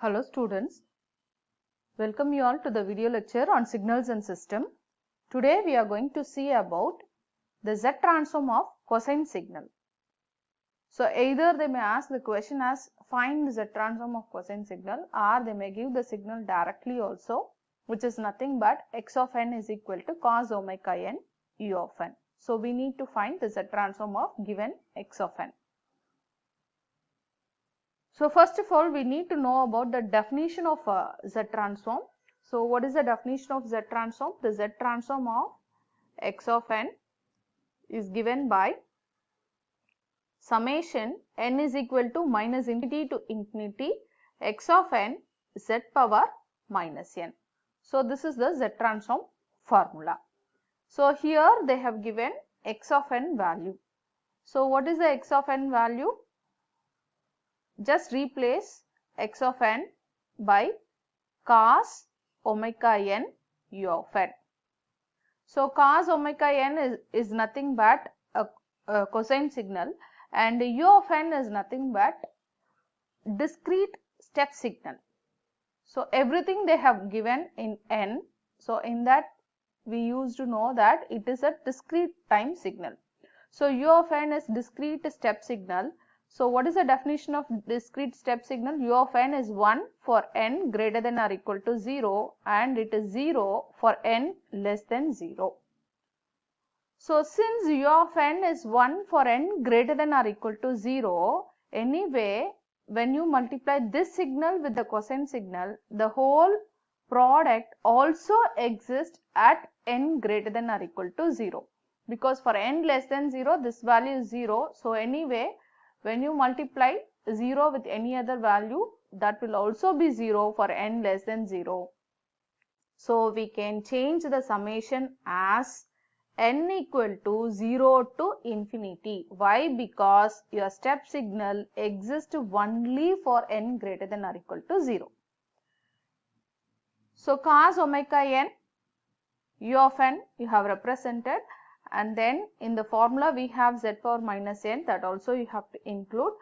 Hello students, welcome you all to the video lecture on signals and system. Today we are going to see about the Z transform of cosine signal. So either they may ask the question as find Z transform of cosine signal, or they may give the signal directly also, which is nothing but x of n is equal to cos omega n u of n. So we need to find the Z transform of given x of n. So first of all, we need to know about the definition of Z transform. So what is the definition of Z transform? The Z transform of x of n is given by summation n is equal to minus infinity to infinity x of n z power minus n. So this is the Z transform formula. So here they have given x of n value. So what is the x of n value? Just replace x of n by cos omega n u of n. So cos omega n is nothing but a cosine signal, and u of n is nothing but discrete step signal. So everything they have given in n. So in that we used to know that it is a discrete time signal. So u of n is discrete step signal. So what is the definition of discrete step signal? U of n is 1 for n greater than or equal to 0, and it is 0 for n less than 0. So since u of n is 1 for n greater than or equal to 0, anyway when you multiply this signal with the cosine signal, the whole product also exists at n greater than or equal to 0. Because for n less than 0, this value is 0. So anyway, when you multiply 0 with any other value, that will also be 0 for n less than 0. So we can change the summation as n equal to 0 to infinity. Why? Because your step signal exists only for n greater than or equal to 0. So cos omega n u of n you have represented, and then in the formula we have z power minus n, that also you have to include.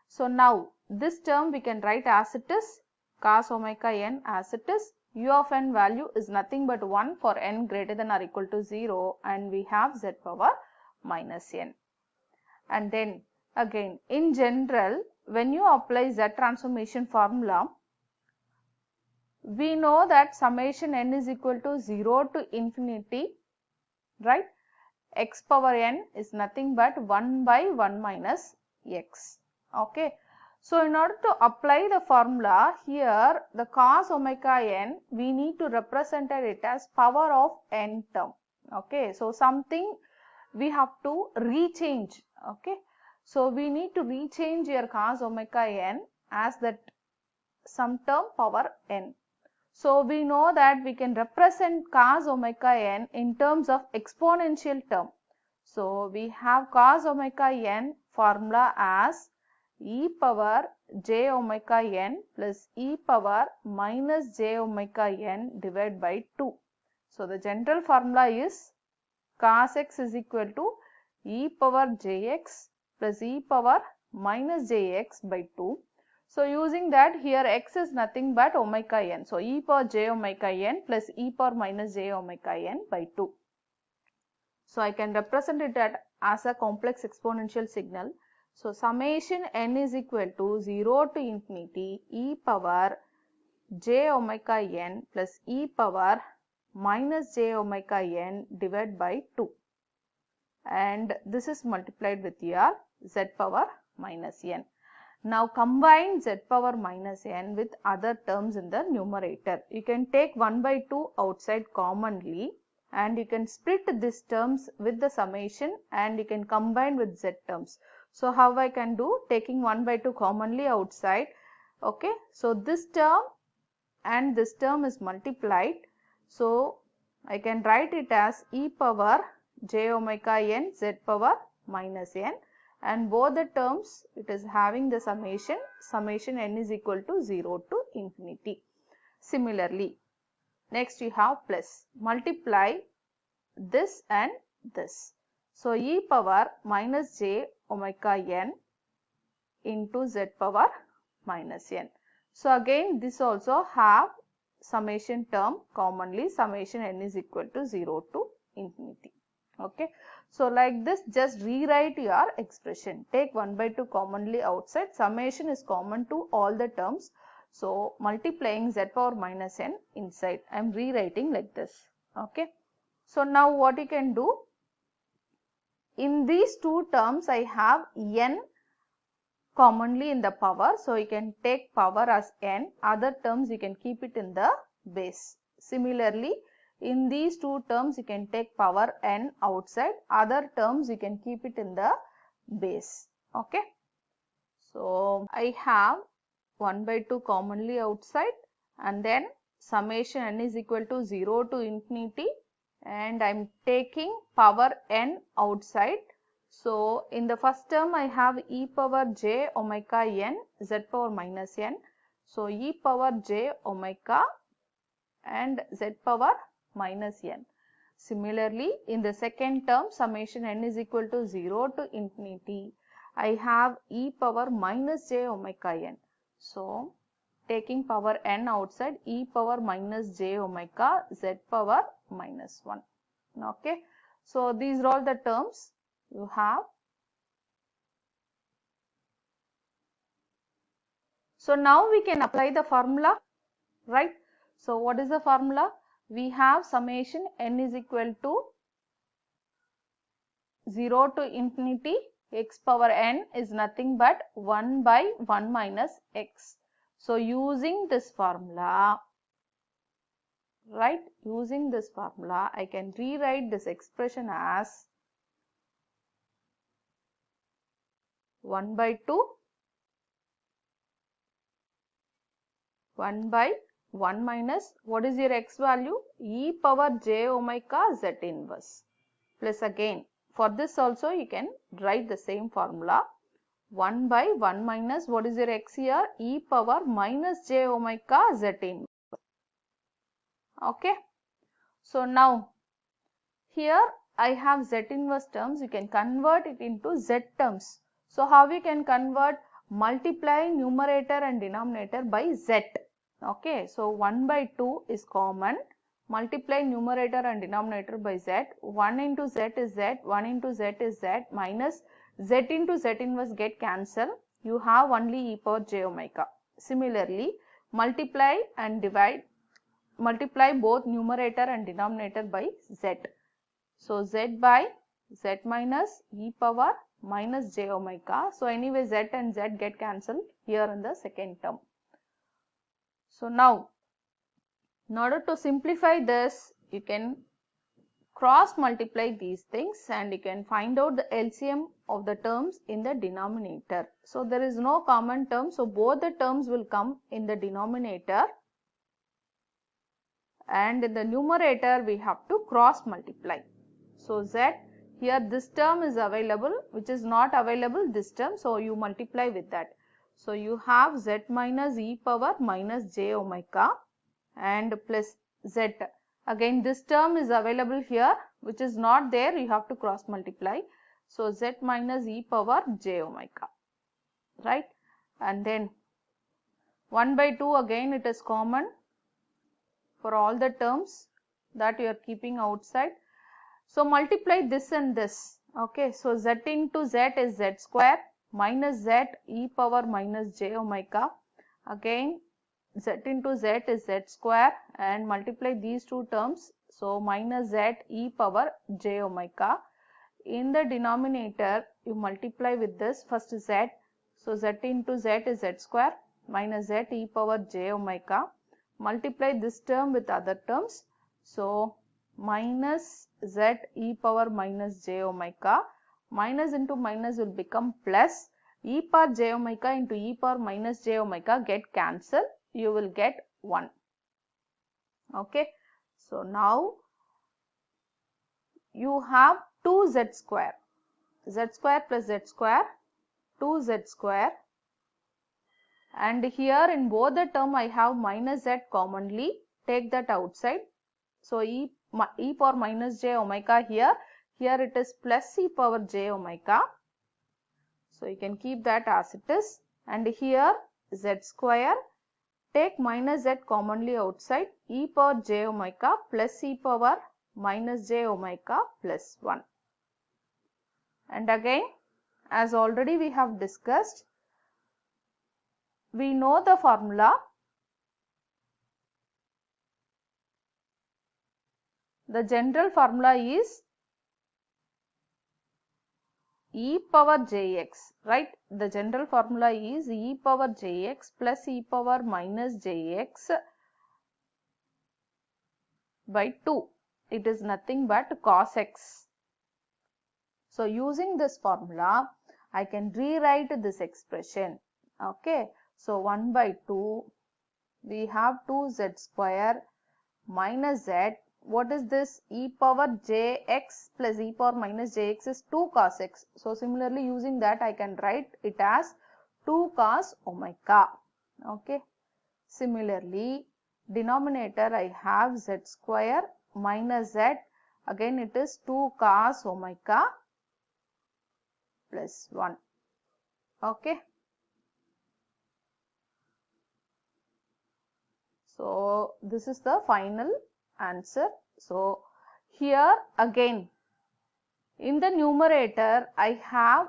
So now this term we can write as it is, cos omega n as it is. U of n value is nothing but 1 for n greater than or equal to 0, and we have z power minus n. And then again in general, when you apply Z transformation formula, we know that summation n is equal to 0 to infinity, right? X power n is nothing but 1 by 1 minus x. Okay. So in order to apply the formula here, the cos omega n, we need to represent it as power of n term. Okay. So something we have to rechange. Okay. So we need to rechange your cos omega n as that some term power n. So we know that we can represent cos omega n in terms of exponential term. So we have cos omega n formula as e power j omega n plus e power minus j omega n divided by 2. So the general formula is cos x is equal to e power jx plus e power minus jx by 2. So using that, here x is nothing but omega n. So e power j omega n plus e power minus j omega n by 2. So I can represent it as a complex exponential signal. So summation n is equal to 0 to infinity e power j omega n plus e power minus j omega n divided by 2. And this is multiplied with your z power minus n. Now combine z power minus n with other terms in the numerator. You can take 1 by 2 outside commonly, and you can split these terms with the summation, and you can combine with z terms. So how I can do? Taking 1 by 2 commonly outside. Okay. So this term and this term is multiplied. So I can write it as e power j omega n z power minus n. And both the terms, it is having the summation n is equal to 0 to infinity. Similarly, next you have plus, multiply this and this. So e power minus j omega n into z power minus n. So again this also have summation term commonly, summation n is equal to 0 to infinity. Okay. So like this, just rewrite your expression. Take 1 by 2 commonly outside. Summation is common to all the terms. So multiplying z power minus n inside. I am rewriting like this. Okay. So now what you can do? In these two terms, I have n commonly in the power. So you can take power as n. Other terms you can keep it in the base. Similarly, in these two terms you can take power n outside. Other terms you can keep it in the base. Okay. So I have 1 by 2 commonly outside, and then summation n is equal to 0 to infinity, and I am taking power n outside. So in the first term I have e power j omega n z power minus n. So e power j omega and z power minus n. Similarly, in the second term, summation n is equal to 0 to infinity, I have e power minus j omega n. So taking power n outside, e power minus j omega z power minus 1. Okay. So these are all the terms you have. So now we can apply the formula, right? So what is the formula? We have summation n is equal to 0 to infinity x power n is nothing but 1 by 1 minus x. So using this formula, right, using this formula, I can rewrite this expression as 1 by 2 1 by 1 minus, what is your x value? E power j omega z inverse, plus again for this also you can write the same formula, 1 by 1 minus, what is your x here? E power minus j omega z inverse. Okay. So now here I have z inverse terms, you can convert it into z terms. So how we can convert? Multiply numerator and denominator by z. Okay. So 1 by 2 is common. Multiply numerator and denominator by z. 1 into z is z, 1 into z is z, minus z into z inverse get cancelled. You have only e power j omega. Similarly, multiply and divide, multiply both numerator and denominator by z. So z by z minus e power minus j omega. So anyway z and z get cancelled here in the second term. So now in order to simplify this, you can cross multiply these things and you can find out the LCM of the terms in the denominator. So there is no common term, so both the terms will come in the denominator, and in the numerator we have to cross multiply. So z, here this term is available, which is not available this term, so you multiply with that. So you have z minus e power minus j omega and plus z. Again this term is available here, which is not there, you have to cross multiply. So z minus e power j omega, right? And then 1 by 2 again it is common for all the terms that you are keeping outside. So multiply this and this. Okay, so z into z is z square minus z e power minus j omega. Again z into z is z square and multiply these two terms. So minus z e power j omega. In the denominator you multiply with this first z. So z into z is z square minus z e power j omega. Multiply this term with other terms. So minus z e power minus j omega, minus into minus will become plus, e power j omega into e power minus j omega get cancelled, you will get 1. Okay. So now you have 2z square, z square plus z square, 2z square, and here in both the term I have minus z commonly, take that outside. So e power minus j omega here it is plus e power j omega. So you can keep that as it is, and here z square Take minus z commonly outside, e power j omega plus e power minus j omega plus 1. And again, as already we have discussed, we know the formula. The general formula is e power jx, right? The general formula is e power jx plus e power minus jx by 2. It is nothing but cos x. So using this formula, I can rewrite this expression. Okay. So 1 by 2, we have 2z square minus z. What is this? E power jx plus e power minus jx is 2 cos x. So similarly, using that, I can write it as 2 cos omega. Okay. Similarly, denominator I have z square minus z. Again, it is 2 cos omega plus 1. Okay. So this is the final answer. So here again, in the numerator I have,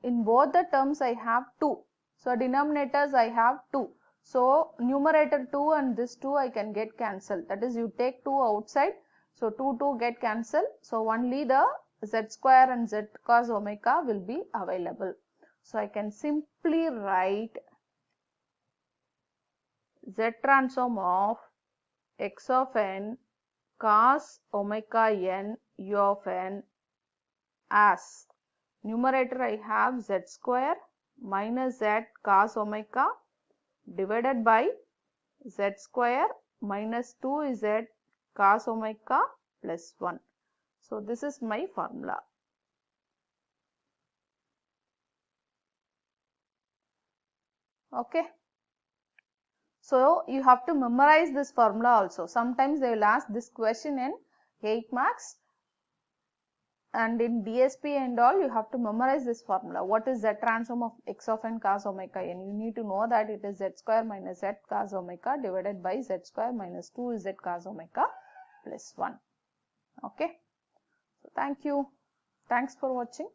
in both the terms I have 2. So denominators I have 2. So numerator 2 and this 2 I can get cancelled. That is, you take 2 outside. So 2 get cancelled. So only the z square and z cos omega will be available. So I can simply write Z transform of x of n cos omega n u of n as numerator I have z square minus z cos omega divided by z square minus 2z cos omega plus 1. So this is my formula. Okay. So you have to memorize this formula also. Sometimes they will ask this question in 8 marks. And in DSP and all, you have to memorize this formula. What is Z transform of x of n cos omega n? You need to know that it is z square minus z cos omega divided by z square minus 2z cos omega plus 1. Okay. So thank you. Thanks for watching.